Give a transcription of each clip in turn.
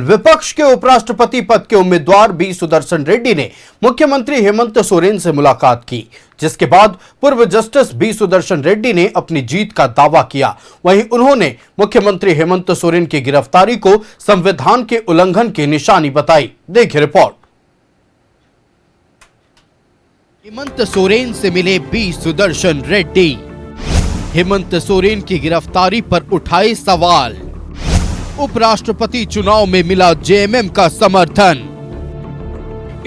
विपक्ष के उपराष्ट्रपति पद के उम्मीदवार बी सुदर्शन रेड्डी ने मुख्यमंत्री हेमंत सोरेन से मुलाकात की, जिसके बाद पूर्व जस्टिस बी सुदर्शन रेड्डी ने अपनी जीत का दावा किया। वहीं उन्होंने मुख्यमंत्री हेमंत सोरेन की गिरफ्तारी को संविधान के उल्लंघन की निशानी बताई। देखिए रिपोर्ट। हेमंत सोरेन से मिले बी सुदर्शन रेड्डी। हेमंत सोरेन की गिरफ्तारी पर उठाए सवाल। उपराष्ट्रपति चुनाव में मिला जेएमएम का समर्थन।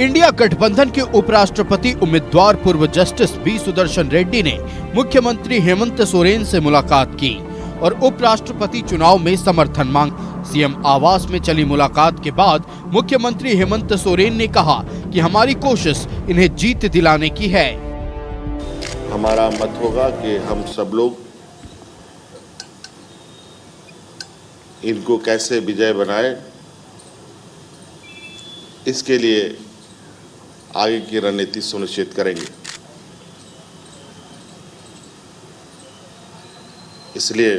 इंडिया गठबंधन के उपराष्ट्रपति उम्मीदवार पूर्व जस्टिस बी सुदर्शन रेड्डी ने मुख्यमंत्री हेमंत सोरेन से मुलाकात की और उपराष्ट्रपति चुनाव में समर्थन मांग। सीएम आवास में चली मुलाकात के बाद मुख्यमंत्री हेमंत सोरेन ने कहा कि हमारी कोशिश इन्हें जीत दिलाने की है। हमारा मत होगा कि हम सब लोग इनको कैसे विजय बनाए, इसके लिए आगे की रणनीति सुनिश्चित करेंगे। इसलिए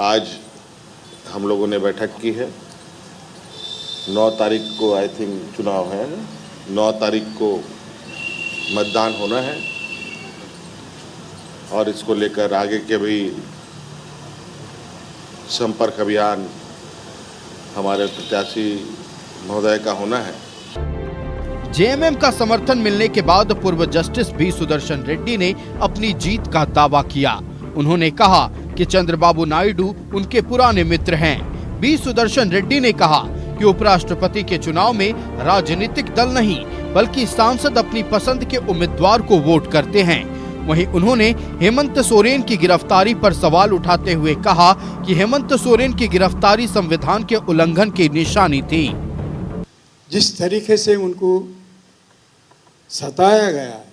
आज हम लोगों ने बैठक की है। 9 तारीख को आई थिंक चुनाव है, 9 तारीख को मतदान होना है और इसको लेकर आगे के भी संपर्क अभियान हमारे प्रत्याशी महोदय का होना है। जेएमएम का समर्थन मिलने के बाद पूर्व जस्टिस बी सुदर्शन रेड्डी ने अपनी जीत का दावा किया। उन्होंने कहा कि चंद्रबाबू नायडू उनके पुराने मित्र हैं। बी सुदर्शन रेड्डी ने कहा कि उपराष्ट्रपति के चुनाव में राजनीतिक दल नहीं बल्कि सांसद अपनी पसंद के उम्मीदवार को वोट करते हैं। वहीं उन्होंने हेमंत सोरेन की गिरफ्तारी पर सवाल उठाते हुए कहा कि हेमंत सोरेन की गिरफ्तारी संविधान के उल्लंघन की निशानी थी। जिस तरीके से उनको सताया गया है,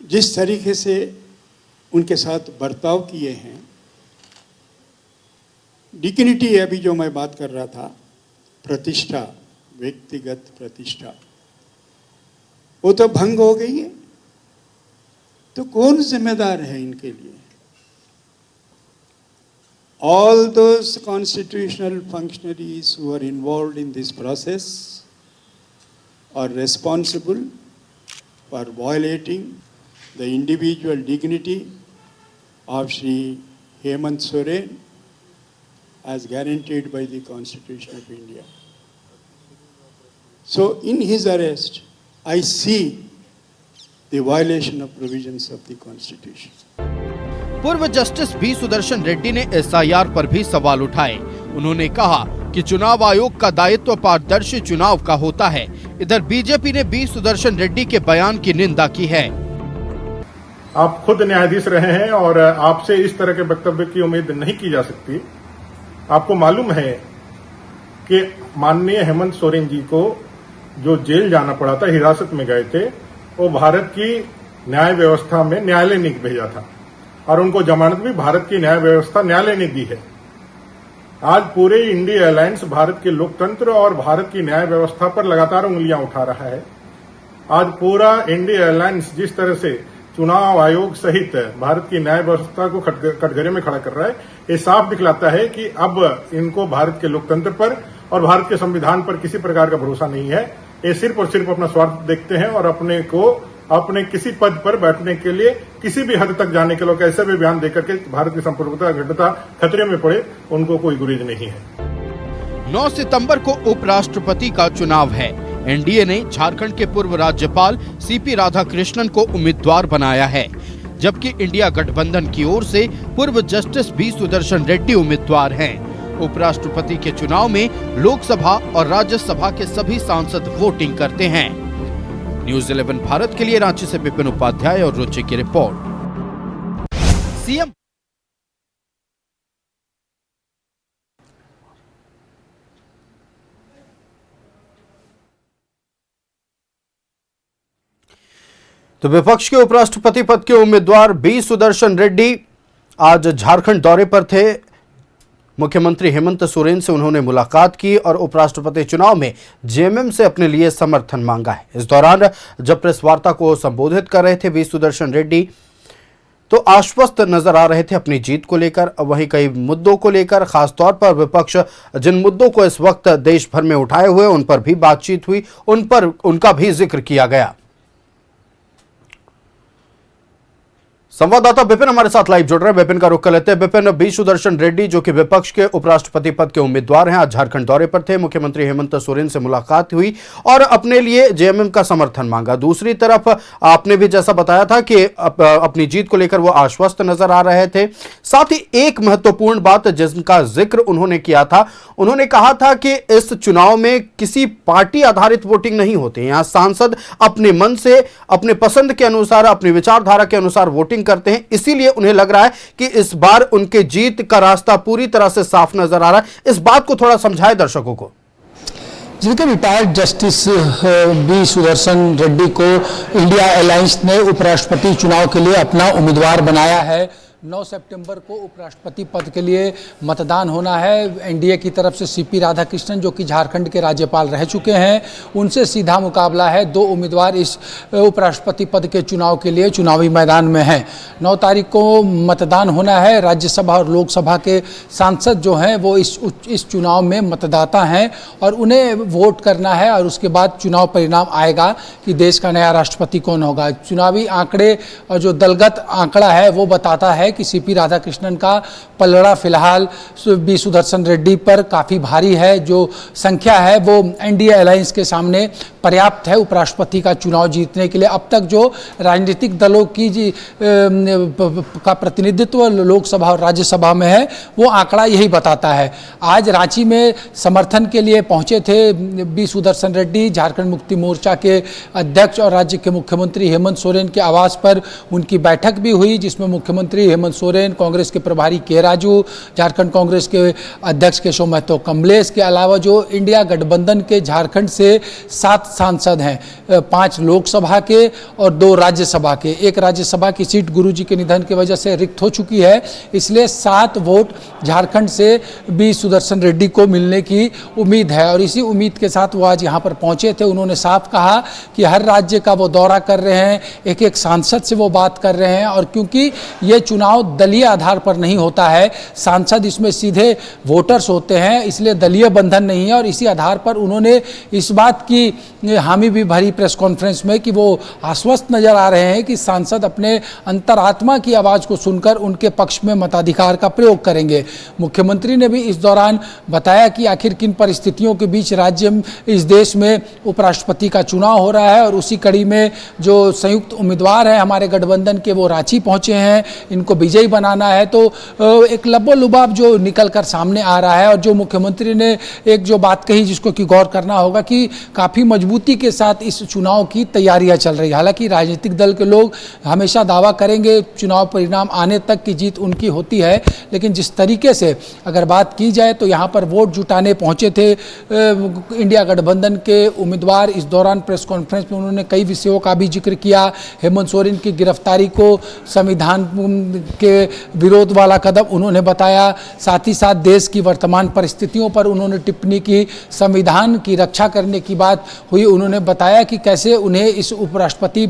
जिस तरीके से उनके साथ बर्ताव किए हैं, डिग्निटी, अभी जो मैं बात कर रहा था, प्रतिष्ठा, व्यक्तिगत प्रतिष्ठा, वो तो भंग हो गई है। तो कौन जिम्मेदार है इनके लिए? All those constitutional functionaries who are involved in this process are responsible for violating the individual dignity of Shri Hemant Soren as guaranteed by the Constitution of India. So in his arrest, I see the violation of provisions of the Constitution. पूर्व justice B Sudershan Reddy ने SIR पर भी सवाल उठाए। उन्होंने कहा कि चुनाव आयोग का दायित्व पारदर्शी चुनाव का होता है। इधर बीजेपी ने बी सुदर्शन रेड्डी के बयान की निंदा की है। आप खुद न्यायाधीश रहे हैं और आपसे इस तरह के वक्तव्य की उम्मीद नहीं की जा सकती। आपको मालूम है कि माननीय हेमंत सोरेन जी को जो जेल जाना पड़ा था, हिरासत में गए थे, वो भारत की न्याय व्यवस्था में न्यायालय ने भेजा था और उनको जमानत भी भारत की न्याय व्यवस्था न्यायालय ने दी है। आज पूरे इंडिया अलायंस भारत के लोकतंत्र और भारत की न्याय व्यवस्था पर लगातार उंगलियां उठा रहा है। आज पूरा इंडिया अलायंस जिस तरह से चुनाव आयोग सहित भारत की न्याय व्यवस्था को कटघरे में खड़ा कर रहा है, ये साफ दिखलाता है कि अब इनको भारत के लोकतंत्र पर और भारत के संविधान पर किसी प्रकार का भरोसा नहीं है। ये सिर्फ और सिर्फ अपना स्वार्थ देखते हैं और अपने को अपने किसी पद पर बैठने के लिए किसी भी हद तक जाने के लोग ऐसे भी बयान देकर के भारत की संप्रभुता अखंडता खतरे में पड़े, उनको कोई गुरेज नहीं है। 9 सितंबर को उपराष्ट्रपति का चुनाव है। एनडीए ने झारखंड के पूर्व राज्यपाल सीपी राधाकृष्णन को उम्मीदवार बनाया है, जबकि इंडिया गठबंधन की ओर से पूर्व जस्टिस बी सुदर्शन रेड्डी उम्मीदवार हैं। उपराष्ट्रपति के चुनाव में लोकसभा और राज्यसभा के सभी सांसद वोटिंग करते हैं। न्यूज़ 11 भारत के लिए रांची से विपिन उपाध्याय और रुचि की रिपोर्ट। सीएम तो विपक्ष के उपराष्ट्रपति पद के उम्मीदवार बी सुदर्शन रेड्डी आज झारखंड दौरे पर थे। मुख्यमंत्री हेमंत सोरेन से उन्होंने मुलाकात की और उपराष्ट्रपति चुनाव में जेएमएम से अपने लिए समर्थन मांगा है। इस दौरान जब प्रेस वार्ता को संबोधित कर रहे थे बी सुदर्शन रेड्डी, तो आश्वस्त नजर आ रहे थे अपनी जीत को लेकर। वहीं कई मुद्दों को लेकर, खासतौर पर विपक्ष जिन मुद्दों को इस वक्त देश भर में उठाए हुए, उन पर भी बातचीत हुई, उन पर उनका भी जिक्र किया गया। संवाददाता विपिन हमारे साथ लाइव जुड़ रहे हैं। विपिन का रुख कर लेते हैं। विपिन, बी सुदर्शन रेड्डी जो कि विपक्ष के उपराष्ट्रपति पद के उम्मीदवार हैं, आज झारखंड दौरे पर थे। मुख्यमंत्री हेमंत सोरेन से मुलाकात हुई और अपने लिए जेएमएम का समर्थन मांगा। दूसरी तरफ आपने भी जैसा बताया था कि अपनी जीत को लेकर वो आश्वस्त नजर आ रहे थे। साथ ही एक महत्वपूर्ण बात जिसका जिक्र उन्होंने किया था, उन्होंने कहा था कि इस चुनाव में किसी पार्टी आधारित वोटिंग नहीं होती। यहां सांसद अपने मन से, अपने पसंद के अनुसार, अपनी विचारधारा के अनुसार वोटिंग करते हैं। इसीलिए उन्हें लग रहा है कि इस बार उनके जीत का रास्ता पूरी तरह से साफ नजर आ रहा है। इस बात को थोड़ा समझाएं दर्शकों को। जिनके retired justice B Sudershan Reddy को इंडिया अलायंस ने उपराष्ट्रपति चुनाव के लिए अपना उम्मीदवार बनाया है। 9 सितंबर को उपराष्ट्रपति पद के लिए मतदान होना है। एनडीए की तरफ से सीपी राधाकृष्णन जो कि झारखंड के राज्यपाल रह चुके हैं, उनसे सीधा मुकाबला है। 2 उम्मीदवार इस उपराष्ट्रपति पद के चुनाव के लिए चुनावी मैदान में हैं। 9 तारीख को मतदान होना है। राज्यसभा और लोकसभा के सांसद जो हैं वो इस चुनाव में मतदाता हैं और उन्हें वोट करना है और उसके बाद चुनाव परिणाम आएगा कि देश का नया राष्ट्रपति कौन होगा। चुनावी आंकड़े और जो दलगत आंकड़ा है वो बताता है कि सीपी राधाकृष्णन का पलड़ा फिलहाल बी सुदर्शन रेड्डी पर काफ़ी भारी है। जो संख्या है वो एनडीए अलायंस के सामने पर्याप्त है उपराष्ट्रपति का चुनाव जीतने के लिए। अब तक जो राजनीतिक दलों की का प्रतिनिधित्व लोकसभा और राज्यसभा में है वो आंकड़ा यही बताता है। आज रांची में समर्थन के लिए पहुंचे थे बी सुदर्शन रेड्डी। झारखंड मुक्ति मोर्चा के अध्यक्ष और राज्य के मुख्यमंत्री हेमंत सोरेन के आवास पर उनकी बैठक भी हुई, जिसमें मुख्यमंत्री हेमंत सोरेन, कांग्रेस के प्रभारी के राजू, झारखंड कांग्रेस के अध्यक्ष केशव महतो कमलेश के अलावा जो इंडिया गठबंधन के झारखंड से 7 सांसद हैं, 5 लोकसभा के और 2 राज्यसभा के। एक राज्यसभा की सीट गुरुजी के निधन की वजह से रिक्त हो चुकी है, इसलिए 7 वोट झारखंड से बी सुदर्शन रेड्डी को मिलने की उम्मीद है और इसी उम्मीद के साथ वो आज यहाँ पर पहुँचे थे। उन्होंने साफ कहा कि हर राज्य का वो दौरा कर रहे हैं, एक सांसद से वो बात कर रहे हैं और क्योंकि ये चुनाव दलीय आधार पर नहीं होता है, सांसद इसमें सीधे वोटर्स होते हैं, इसलिए दलीय बंधन नहीं है और इसी आधार पर उन्होंने इस बात की हामी भी भरी प्रेस कॉन्फ्रेंस में कि वो आश्वस्त नजर आ रहे हैं कि सांसद अपने अंतरात्मा की आवाज़ को सुनकर उनके पक्ष में मताधिकार का प्रयोग करेंगे। मुख्यमंत्री ने भी इस दौरान बताया कि आखिर किन परिस्थितियों के बीच राज्य में, इस देश में उपराष्ट्रपति का चुनाव हो रहा है और उसी कड़ी में जो संयुक्त उम्मीदवार हैं हमारे गठबंधन के, वो रांची पहुंचे हैं, इनको विजयी बनाना है। तो एक लबो-लुबाब जो निकल कर सामने आ रहा है और जो मुख्यमंत्री ने एक जो बात कही जिसको कि गौर करना होगा कि काफ़ी मजबूती के साथ इस चुनाव की तैयारियां चल रही है। हालांकि राजनीतिक दल के लोग हमेशा दावा करेंगे चुनाव परिणाम आने तक की जीत उनकी होती है, लेकिन जिस तरीके से अगर बात की जाए तो यहाँ पर वोट जुटाने पहुँचे थे इंडिया गठबंधन के उम्मीदवार। इस दौरान प्रेस कॉन्फ्रेंस में उन्होंने कई विषयों का भी जिक्र किया। हेमंत सोरेन की गिरफ्तारी को संविधान के विरोध वाला कदम उन्होंने बताया, साथ ही साथ देश की वर्तमान परिस्थितियों पर उन्होंने टिप्पणी की, संविधान की रक्षा करने की बात हुई। उन्होंने बताया कि कैसे उन्हें इस उपराष्ट्रपति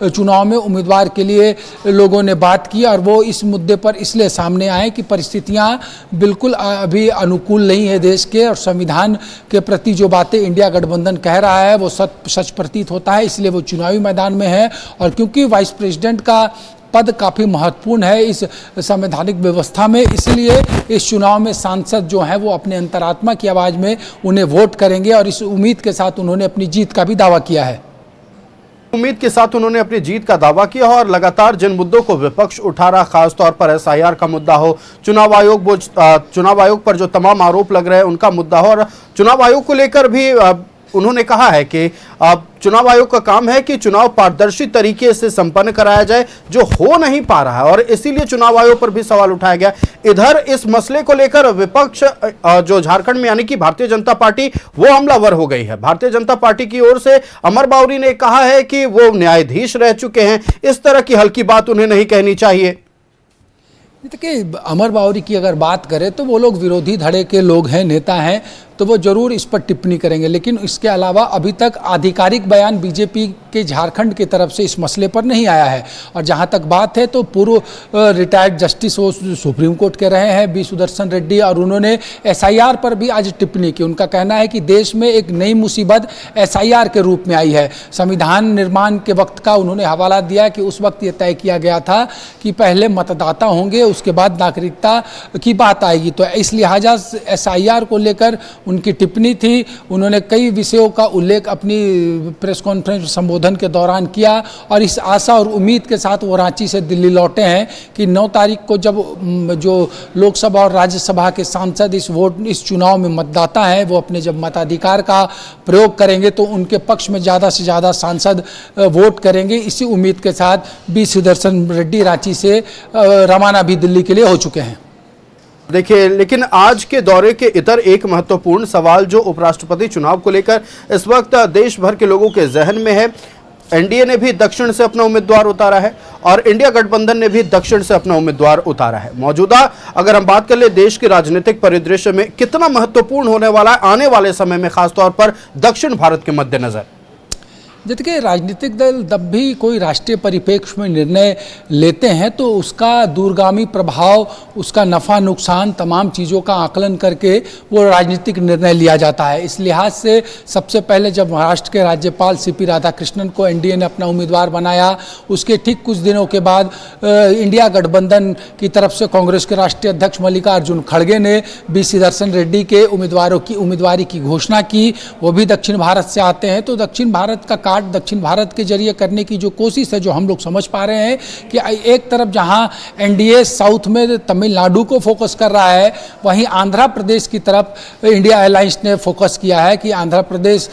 चुनाव में उम्मीदवार के लिए लोगों ने बात की और वो इस मुद्दे पर इसलिए सामने आए कि परिस्थितियां बिल्कुल अभी अनुकूल नहीं है देश के और संविधान के प्रति जो बातें इंडिया गठबंधन कह रहा है वो सच प्रतीत होता है, इसलिए वो चुनावी मैदान में है। और क्योंकि वाइस प्रेसिडेंट का पद काफ़ी महत्वपूर्ण है इस संवैधानिक व्यवस्था में, इसलिए इस चुनाव में सांसद जो हैं वो अपने अंतरात्मा की आवाज़ में उन्हें वोट करेंगे और इस उम्मीद के साथ उन्होंने अपनी जीत का भी दावा किया है। उम्मीद के साथ उन्होंने अपनी जीत का दावा किया और लगातार जिन मुद्दों को विपक्ष उठा रहा, खासतौर पर एसआईआर का मुद्दा हो, चुनाव आयोग पर जो तमाम आरोप लग रहे हैं उनका मुद्दा हो, और चुनाव आयोग को लेकर भी उन्होंने कहा है कि चुनाव आयोग का काम है कि चुनाव पारदर्शी तरीके से संपन्न कराया जाए, जो हो नहीं पा रहा है और इसीलिए चुनाव आयोग पर भी सवाल उठाया गया। इधर इस मसले को लेकर विपक्ष जो झारखंड में यानी कि भारतीय जनता पार्टी वो हमलावर हो गई है। भारतीय जनता पार्टी की ओर से अमर बावरी ने कहा है कि वो न्यायाधीश रह चुके हैं, इस तरह की हल्की बात उन्हें नहीं कहनी चाहिए। देखिए, अमर बावरी की अगर बात करें तो वो लोग विरोधी धड़े के लोग हैं, नेता हैं, तो वो जरूर इस पर टिप्पणी करेंगे। लेकिन इसके अलावा अभी तक आधिकारिक बयान बीजेपी के झारखंड की तरफ से इस मसले पर नहीं आया है। और जहाँ तक बात है तो पूर्व रिटायर्ड जस्टिस वो सुप्रीम कोर्ट के रहे हैं बी सुदर्शन रेड्डी, और उन्होंने SIR पर भी आज टिप्पणी की। उनका कहना है कि देश में एक नई मुसीबत SIR के रूप में आई है। संविधान निर्माण के वक्त का उन्होंने हवाला दिया कि उस वक्त ये तय किया गया था कि पहले मतदाता होंगे, उसके बाद नागरिकता की बात आएगी। तो इस लिहाजा SIR को लेकर उनकी टिप्पणी थी। उन्होंने कई विषयों का उल्लेख अपनी प्रेस कॉन्फ्रेंस संबोधन के दौरान किया, और इस आशा और उम्मीद के साथ वो रांची से दिल्ली लौटे हैं कि 9 तारीख को जब जो लोकसभा और राज्यसभा के सांसद इस चुनाव में मतदाता हैं, वो अपने जब मताधिकार का प्रयोग करेंगे तो उनके पक्ष में ज़्यादा से ज़्यादा सांसद वोट करेंगे। इसी उम्मीद के साथ बी सुदर्शन रेड्डी रांची से रवाना भी दिल्ली के लिए हो चुके हैं। देखिए, लेकिन आज के दौरे के इतर एक महत्वपूर्ण सवाल जो उपराष्ट्रपति चुनाव को लेकर इस वक्त देश भर के लोगों के जहन में है, एनडीए ने भी दक्षिण से अपना उम्मीदवार उतारा है और इंडिया गठबंधन ने भी दक्षिण से अपना उम्मीदवार उतारा है। मौजूदा अगर हम बात कर ले देश के राजनीतिक परिदृश्य में कितना महत्वपूर्ण होने वाला है आने वाले समय में, खासतौर पर दक्षिण भारत के मद्देनजर? देखिए, राजनीतिक दल जब भी कोई राष्ट्रीय परिप्रेक्ष्य में निर्णय लेते हैं तो उसका दूरगामी प्रभाव, उसका नफ़ा नुकसान, तमाम चीज़ों का आकलन करके वो राजनीतिक निर्णय लिया जाता है। इस लिहाज से सबसे पहले जब महाराष्ट्र के राज्यपाल CP राधाकृष्णन को एनडीए ने अपना उम्मीदवार बनाया, उसके ठीक कुछ दिनों के बाद इंडिया गठबंधन की तरफ से कांग्रेस के राष्ट्रीय अध्यक्ष मल्लिकार्जुन खड़गे ने बी सुदर्शन रेड्डी के उम्मीदवारी की घोषणा की। वो भी दक्षिण भारत से आते हैं, तो दक्षिण भारत का दक्षिण भारत के जरिए करने की जो कोशिश है, जो हम लोग समझ पा रहे हैं कि एक तरफ जहां एनडीए साउथ में तमिलनाडु को फोकस कर रहा है, वहीं आंध्र प्रदेश की तरफ इंडिया अलायंस ने फोकस किया है कि आंध्र प्रदेश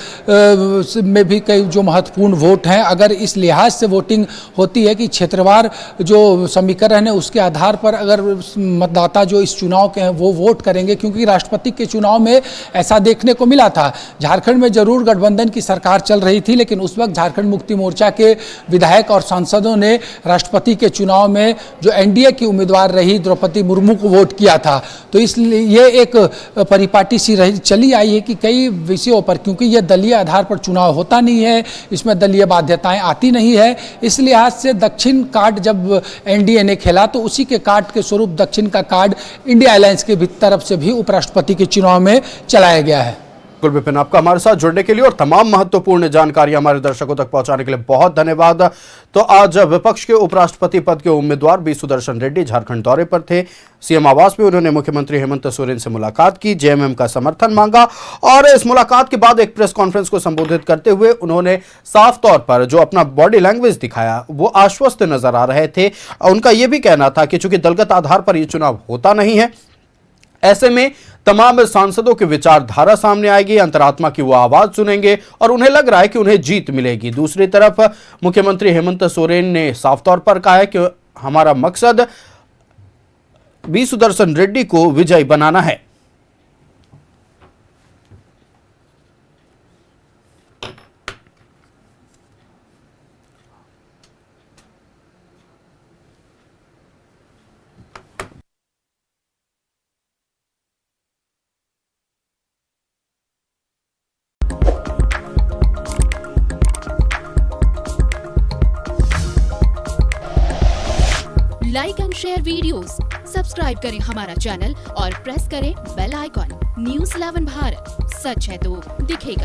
में भी कई जो महत्वपूर्ण वोट हैं, अगर इस लिहाज से वोटिंग होती है कि क्षेत्रवार जो समीकरण है उसके आधार पर अगर मतदाता जो इस चुनाव के हैं वो वोट करेंगे, क्योंकि राष्ट्रपति के चुनाव में ऐसा देखने को मिला था। झारखंड में जरूर गठबंधन की सरकार चल रही थी, लेकिन उस वक्त झारखंड मुक्ति मोर्चा के विधायक और सांसदों ने राष्ट्रपति के चुनाव में जो एनडीए की उम्मीदवार रही द्रौपदी मुर्मू को वोट किया था। तो इसलिए ये एक परिपाटी सी चली आई है कि कई विषयों पर, क्योंकि ये दलीय आधार पर चुनाव होता नहीं है, इसमें दलीय बाध्यताएं आती नहीं है, इस लिहाज से दक्षिण कार्ड जब एनडीए ने खेला तो उसी के कार्ड के स्वरूप दक्षिण का कार्ड इंडिया अलायंस के तरफ से भी उपराष्ट्रपति के चुनाव में चलाया गया है। विपिन, आपका हमारे साथ जुड़ने के लिए और तमाम महत्वपूर्ण जानकारी हमारे दर्शकों तक पहुंचाने के लिए बहुत धन्यवाद। तो आज विपक्ष के उपराष्ट्रपति पद के उम्मीदवार बी सुदर्शन रेड्डी झारखंड दौरे पर थे। सीएम आवास में उन्होंने मुख्यमंत्री हेमंत सोरेन से मुलाकात की, जेएमएम का समर्थन मांगा और इस मुलाकात के बाद एक प्रेस कॉन्फ्रेंस को संबोधित करते हुए उन्होंने साफ तौर पर जो अपना बॉडी लैंग्वेज दिखाया वो आश्वस्त नजर आ रहे थे। उनका यह भी कहना था कि चूंकि दलगत आधार पर यह चुनाव होता नहीं है, ऐसे में तमाम सांसदों की विचारधारा सामने आएगी, अंतरात्मा की वो आवाज सुनेंगे और उन्हें लग रहा है कि उन्हें जीत मिलेगी। दूसरी तरफ मुख्यमंत्री हेमंत सोरेन ने साफ तौर पर कहा है कि हमारा मकसद बी सुदर्शन रेड्डी को विजयी बनाना है। Like and share videos, subscribe करें हमारा चैनल और प्रेस करें बेल आइकॉन। न्यूज़ 11 भारत, सच है तो दिखेगा।